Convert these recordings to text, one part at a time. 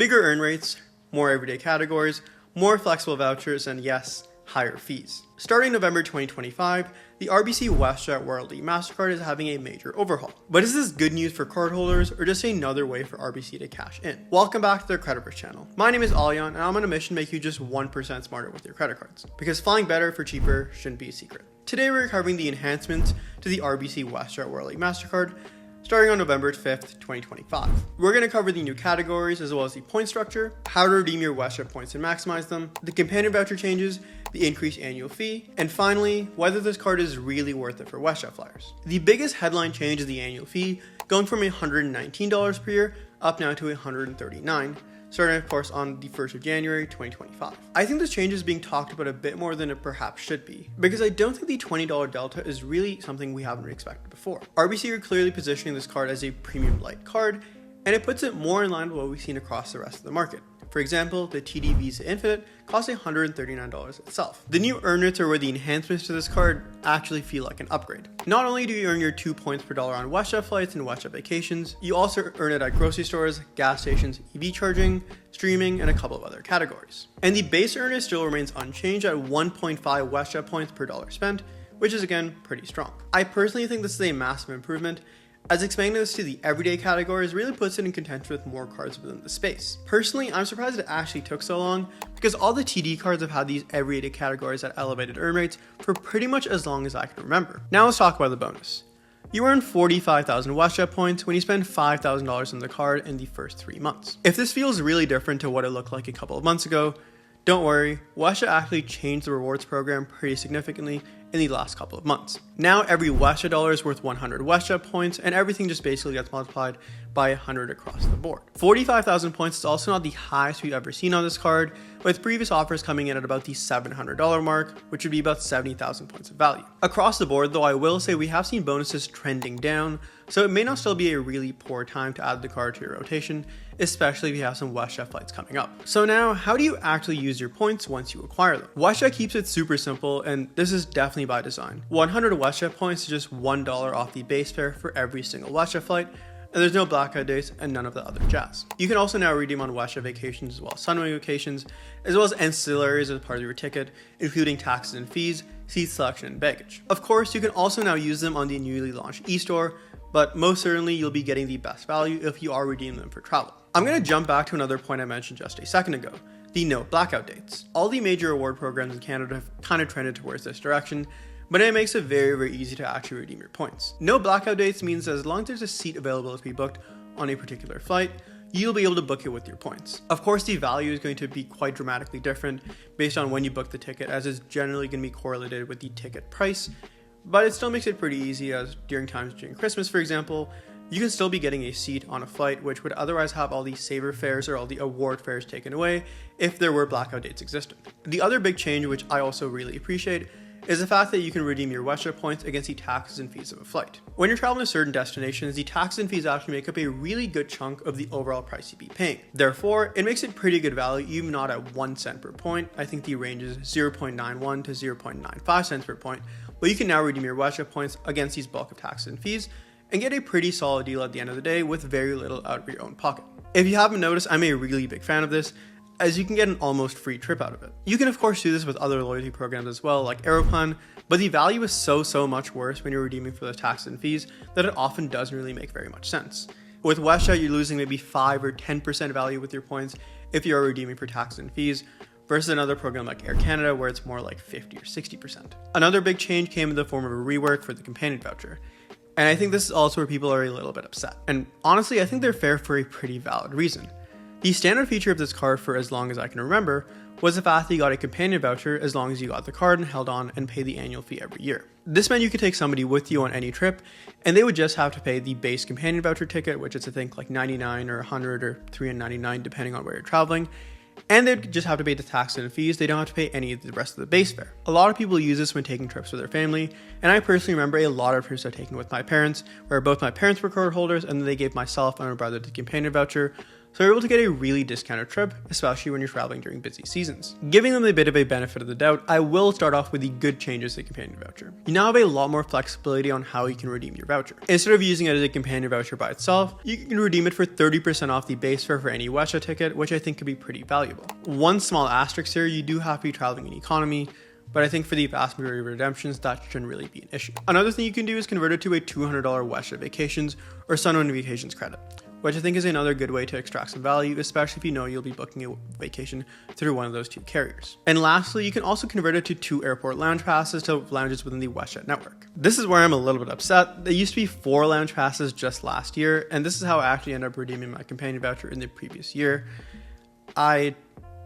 bigger earn rates, more everyday categories, more flexible vouchers, and yes, higher fees. Starting November 2025, the RBC WestJet RBC Mastercard is having a major overhaul. But is this good news for cardholders or just another way for RBC to cash in? Welcome back to their CreditVerse channel. My name is Alyan and I'm on a mission to make you just 1% smarter with your credit cards. Because flying better for cheaper shouldn't be a secret. Today we're covering the enhancements to the RBC WestJet RBC Mastercard starting on November 5th, 2025. We're going to cover the new categories as well as the point structure, how to redeem your WestJet points and maximize them, the companion voucher changes, the increased annual fee, and finally, whether this card is really worth it for WestJet flyers. The biggest headline change is the annual fee, going from $119 per year up now to $139, starting of course on the 1st of January 2025. I think this change is being talked about a bit more than it perhaps should be, because I don't think the $20 delta is really something we haven't expected before. RBC are clearly positioning this card as a premium light card, and it puts it more in line with what we've seen across the rest of the market. For example, the TD Visa Infinite costs $139 itself. The new earn rates are where the enhancements to this card actually feel like an upgrade. Not only do you earn your 2 points per dollar on WestJet flights and WestJet vacations, you also earn it at grocery stores, gas stations, EV charging, streaming, and a couple of other categories. And the base earn rate still remains unchanged at 1.5 WestJet points per dollar spent, which is again pretty strong. I personally think this is a massive improvement, as expanding this to the everyday categories really puts it in contention with more cards within the space. Personally, I'm surprised it actually took so long, because all the TD cards have had these everyday categories at elevated earn rates for pretty much as long as I can remember. Now let's talk about the bonus. You earn 45,000 WestJet points when you spend $5,000 on the card in the first 3 months. If this feels really different to what it looked like a couple of months ago, don't worry, WestJet actually changed the rewards program pretty significantly in the last couple of months. Now every WestJet dollar is worth 100 WestJet points, and everything just basically gets multiplied by 100 across the board. 45,000 points is also not the highest we've ever seen on this card, with previous offers coming in at about the $700 mark, which would be about 70,000 points of value. Across the board though, I will say we have seen bonuses trending down, so it may not still be a really poor time to add the card to your rotation, especially if you have some WestJet flights coming up. So now, how do you actually use your points once you acquire them? WestJet keeps it super simple, and this is definitely by design. 100 WestJet points is just $1 off the base fare for every single WestJet flight, and there's no blackout dates and none of the other jazz. You can also now redeem on WestJet vacations as well as Sunwing vacations, as well as ancillaries as part of your ticket, including taxes and fees, seat selection, and baggage. Of course, you can also now use them on the newly launched eStore, but most certainly you'll be getting the best value if you are redeeming them for travel. I'm going to jump back to another point I mentioned just a second ago, the no blackout dates. All the major reward programs in Canada have kind of trended towards this direction, but it makes it very easy to actually redeem your points. No blackout dates means that as long as there's a seat available to be booked on a particular flight, you'll be able to book it with your points. Of course, the value is going to be quite dramatically different based on when you book the ticket, as it's generally going to be correlated with the ticket price, but it still makes it pretty easy, as during Christmas, for example, you can still be getting a seat on a flight which would otherwise have all the saver fares or all the award fares taken away if there were blackout dates existing. The other big change, which I also really appreciate, is the fact that you can redeem your WestJet points against the taxes and fees of a flight. When you're traveling to certain destinations, the taxes and fees actually make up a really good chunk of the overall price you'd be paying. Therefore, it makes it pretty good value, even not at 1 cent per point. I think the range is 0.91 to 0.95 cents per point, but you can now redeem your WestJet points against these bulk of taxes and fees and get a pretty solid deal at the end of the day with very little out of your own pocket. If you haven't noticed, I'm a really big fan of this, as you can get an almost free trip out of it. You can of course do this with other loyalty programs as well, like Aeroplan, but the value is so much worse when you're redeeming for the taxes and fees that it often doesn't really make very much sense. With WestJet, you're losing maybe 5 or 10% value with your points if you are redeeming for taxes and fees, versus another program like Air Canada where it's more like 50 or 60%. Another big change came in the form of a rework for the companion voucher. And I think this is also where people are a little bit upset. And honestly, I think they're fair for a pretty valid reason. The standard feature of this card for as long as I can remember was the fact that you got a companion voucher as long as you got the card and held on and pay the annual fee every year. This meant you could take somebody with you on any trip, and they would just have to pay the base companion voucher ticket, which is I think like $99 or $100 or $399 depending on where you're traveling, and they'd just have to pay the taxes and fees. They don't have to pay any of the rest of the base fare. A lot of people use this when taking trips with their family, and I personally remember a lot of trips I've taken with my parents, where both my parents were card holders and then they gave myself and my brother the companion voucher. so you're able to get a really discounted trip, especially when you're traveling during busy seasons. Giving them a bit of a benefit of the doubt, I will start off with the good changes to the companion voucher. You now have a lot more flexibility on how you can redeem your voucher. Instead of using it as a companion voucher by itself, you can redeem it for 30% off the base fare for any WestJet ticket, which I think could be pretty valuable. One small asterisk here, you do have to be traveling in economy, but I think for the vast majority of redemptions, that shouldn't really be an issue. Another thing you can do is convert it to a $200 WestJet Vacations or Sunrun Vacations credit, which I think is another good way to extract some value, especially if you know you'll be booking a vacation through one of those two carriers. And lastly, you can also convert it to 2 airport lounge passes to lounges within the WestJet network. This is where I'm a little bit upset. There used to be 4 lounge passes just last year, and this is how I actually ended up redeeming my companion voucher in the previous year. I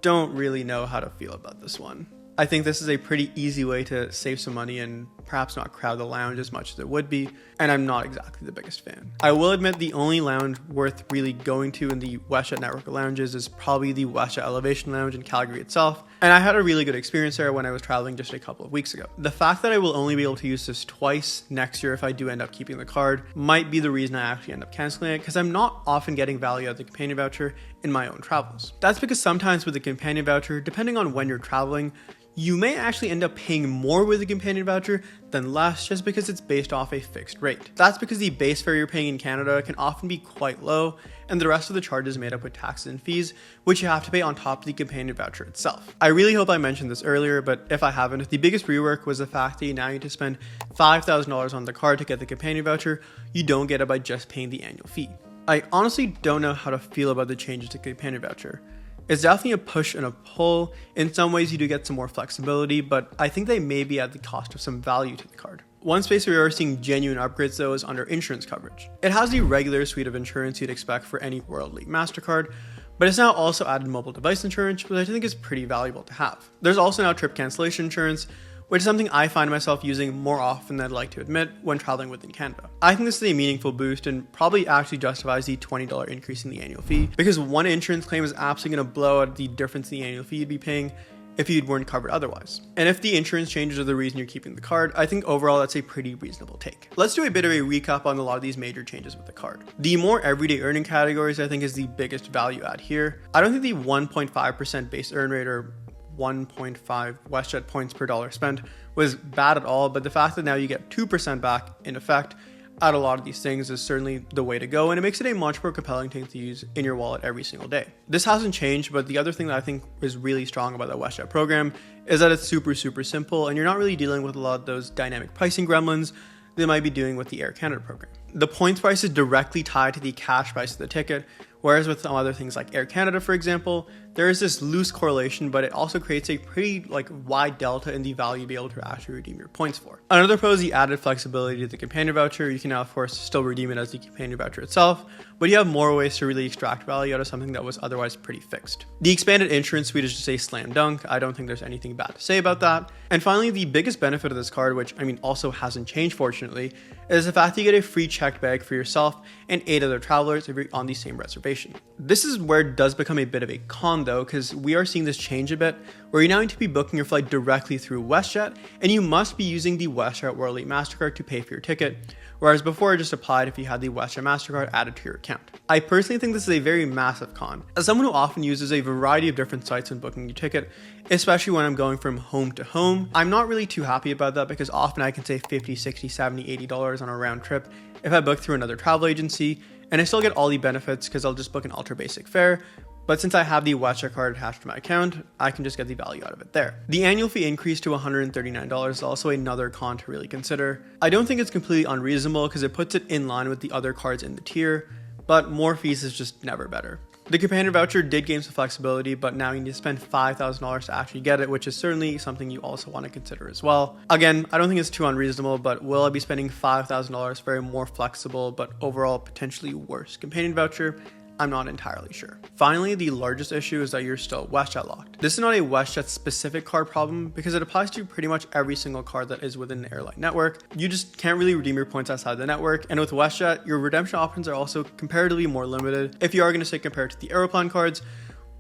don't really know how to feel about this one. I think this is a pretty easy way to save some money and perhaps not crowd the lounge as much as it would be, and I'm not exactly the biggest fan. I will admit the only lounge worth really going to in the WestJet network of lounges is probably the WestJet Elevation Lounge in Calgary itself, and I had a really good experience there when I was traveling just a couple of weeks ago. The fact that I will only be able to use this twice next year if I do end up keeping the card might be the reason I actually end up canceling it, because I'm not often getting value out of the companion voucher in my own travels. That's because sometimes with the companion voucher, depending on when you're traveling, you may actually end up paying more with the companion voucher than less just because it's based off a fixed rate. That's because the base fare you're paying in Canada can often be quite low, and the rest of the charge is made up with taxes and fees, which you have to pay on top of the companion voucher itself. I really hope I mentioned this earlier, but if I haven't, the biggest rework was the fact that you now need to spend $5,000 on the card to get the companion voucher. You don't get it by just paying the annual fee. I honestly don't know how to feel about the changes to the companion voucher. It's definitely a push and a pull. In some ways you do get some more flexibility, but I think they may be at the cost of some value to the card. One space where we are seeing genuine upgrades though is under insurance coverage. It has the regular suite of insurance you'd expect for any World Elite Mastercard, but it's now also added mobile device insurance, which I think is pretty valuable to have. There's also now trip cancellation insurance, which is something I find myself using more often than I'd like to admit when traveling within Canada. I think this is a meaningful boost and probably actually justifies the $20 increase in the annual fee, because one insurance claim is absolutely going to blow out the difference in the annual fee you'd be paying if you weren't covered otherwise. And if the insurance changes are the reason you're keeping the card, I think overall that's a pretty reasonable take. Let's do a bit of a recap on a lot of these major changes with the card. The more everyday earning categories I think is the biggest value add here. I don't think the 1.5% base earn rate or 1.5 WestJet points per dollar spent was bad at all, but the fact that now you get 2% back in effect at a lot of these things is certainly the way to go, and it makes it a much more compelling thing to use in your wallet every single day. This hasn't changed, but the other thing that I think is really strong about the WestJet program is that it's super simple, and you're not really dealing with a lot of those dynamic pricing gremlins they might be doing with the Air Canada program. The points price is directly tied to the cash price of the ticket, whereas with some other things like Air Canada, for example, there is this loose correlation, but it also creates a pretty wide delta in the value you'll be able to actually redeem your points for. Another pro is the added flexibility to the companion voucher. You can now, of course, still redeem it as the companion voucher itself, but you have more ways to really extract value out of something that was otherwise pretty fixed. The expanded insurance suite is just a slam dunk. I don't think there's anything bad to say about that. And finally, the biggest benefit of this card, which also hasn't changed fortunately, is the fact that you get a free checked bag for yourself and 8 other travelers if you're on the same reservation. This is where it does become a bit of a con though, because we are seeing this change a bit, where you now need to be booking your flight directly through WestJet, and you must be using the WestJet World Elite Mastercard to pay for your ticket, whereas before it just applied if you had the WestJet Mastercard added to your account. I personally think this is a very massive con. As someone who often uses a variety of different sites when booking your ticket, especially when I'm going from home to home, I'm not really too happy about that, because often I can save $50, $60, $70, $80 on a round trip if I book through another travel agency, and I still get all the benefits because I'll just book an ultra basic fare. But since I have the WestJet card attached to my account, I can just get the value out of it there. The annual fee increase to $139 is also another con to really consider. I don't think it's completely unreasonable because it puts it in line with the other cards in the tier, but more fees is just never better. The companion voucher did gain some flexibility, but now you need to spend $5,000 to actually get it, which is certainly something you also want to consider as well. Again, I don't think it's too unreasonable, but will I be spending $5,000 for a more flexible but overall potentially worse companion voucher? I'm not entirely sure. Finally, the largest issue is that you're still WestJet locked. This is not a WestJet specific card problem because it applies to pretty much every single card that is within the airline network. You just can't really redeem your points outside the network, and with WestJet, your redemption options are also comparatively more limited if you are going to say compared to the Aeroplan cards,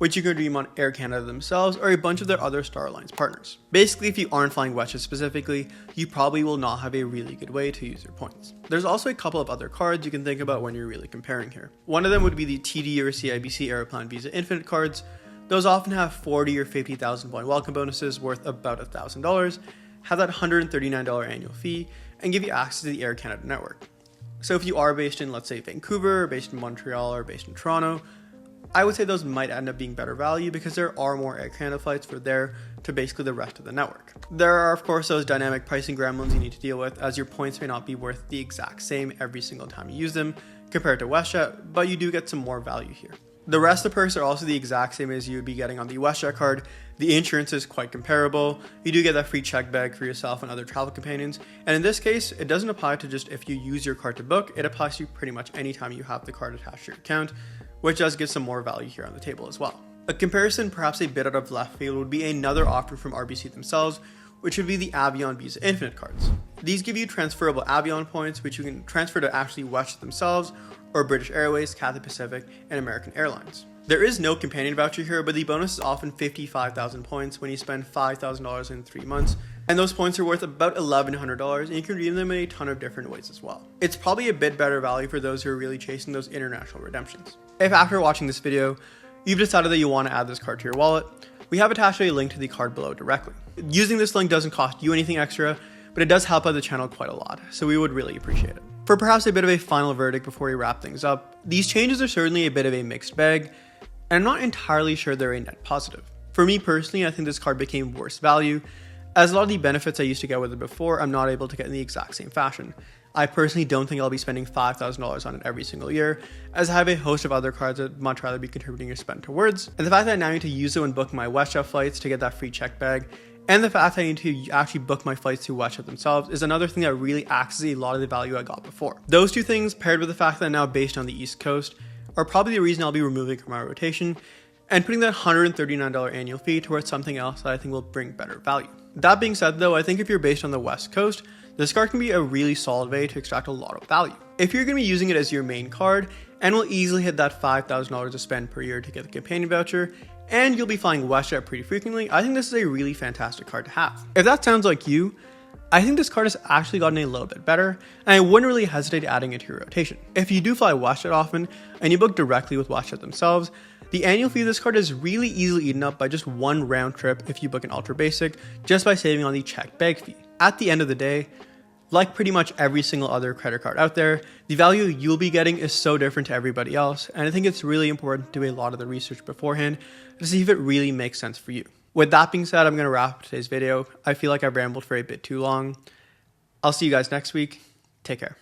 which you can redeem on Air Canada themselves or a bunch of their other Star Alliance partners. Basically, if you aren't flying WestJet specifically, you probably will not have a really good way to use your points. There's also a couple of other cards you can think about when you're really comparing here. One of them would be the TD or CIBC Aeroplan Visa Infinite cards. Those often have 40 or 50,000 point welcome bonuses worth about $1,000, have that $139 annual fee, and give you access to the Air Canada network. So if you are based in, let's say, Vancouver, or based in Montreal, or based in Toronto, I would say those might end up being better value because there are more Air Canada flights for there to basically the rest of the network. There are, of course, those dynamic pricing gremlins you need to deal with, as your points may not be worth the exact same every single time you use them compared to WestJet, but you do get some more value here. The rest of the perks are also the exact same as you would be getting on the WestJet card. The insurance is quite comparable. You do get that free check bag for yourself and other travel companions. And in this case, it doesn't apply to just if you use your card to book, it applies to pretty much any time you have the card attached to your account, which does give some more value here on the table as well. A comparison perhaps a bit out of left field would be another offer from RBC themselves, which would be the Avion Visa Infinite cards. These give you transferable Avion points, which you can transfer to actually WestJet themselves, or British Airways, Cathay Pacific, and American Airlines. There is no companion voucher here, but the bonus is often 55,000 points when you spend $5,000 in 3 months, and those points are worth about $1,100, and you can redeem them in a ton of different ways as well. It's probably a bit better value for those who are really chasing those international redemptions. If after watching this video, you've decided that you want to add this card to your wallet, we have attached a link to the card below directly. Using this link doesn't cost you anything extra, but it does help out the channel quite a lot, so we would really appreciate it. For perhaps a bit of a final verdict before we wrap things up, these changes are certainly a bit of a mixed bag, and I'm not entirely sure they're a net positive. For me personally, I think this card became worse value, as a lot of the benefits I used to get with it before, I'm not able to get in the exact same fashion. I personally don't think I'll be spending $5,000 on it every single year, as I have a host of other cards I'd much rather be contributing or spend towards. And the fact that I now need to use it when booking my WestJet flights to get that free check bag, and the fact that I need to actually book my flights to WestJet themselves is another thing that really acts as a lot of the value I got before. Those two things, paired with the fact that I'm now based on the East Coast, are probably the reason I'll be removing from my rotation, and putting that $139 annual fee towards something else that I think will bring better value. That being said though, I think if you're based on the West Coast, this card can be a really solid way to extract a lot of value. If you're going to be using it as your main card, and will easily hit that $5,000 to spend per year to get the companion voucher, and you'll be flying WestJet pretty frequently, I think this is a really fantastic card to have. If that sounds like you, I think this card has actually gotten a little bit better, and I wouldn't really hesitate adding it to your rotation. If you do fly WestJet often, and you book directly with WestJet themselves, the annual fee of this card is really easily eaten up by just one round trip if you book an ultra basic, just by saving on the check bag fee. At the end of the day, like pretty much every single other credit card out there, the value you'll be getting is so different to everybody else, and I think it's really important to do a lot of the research beforehand to see if it really makes sense for you. With that being said, I'm going to wrap up today's video. I feel like I've rambled for a bit too long. I'll see you guys next week. Take care.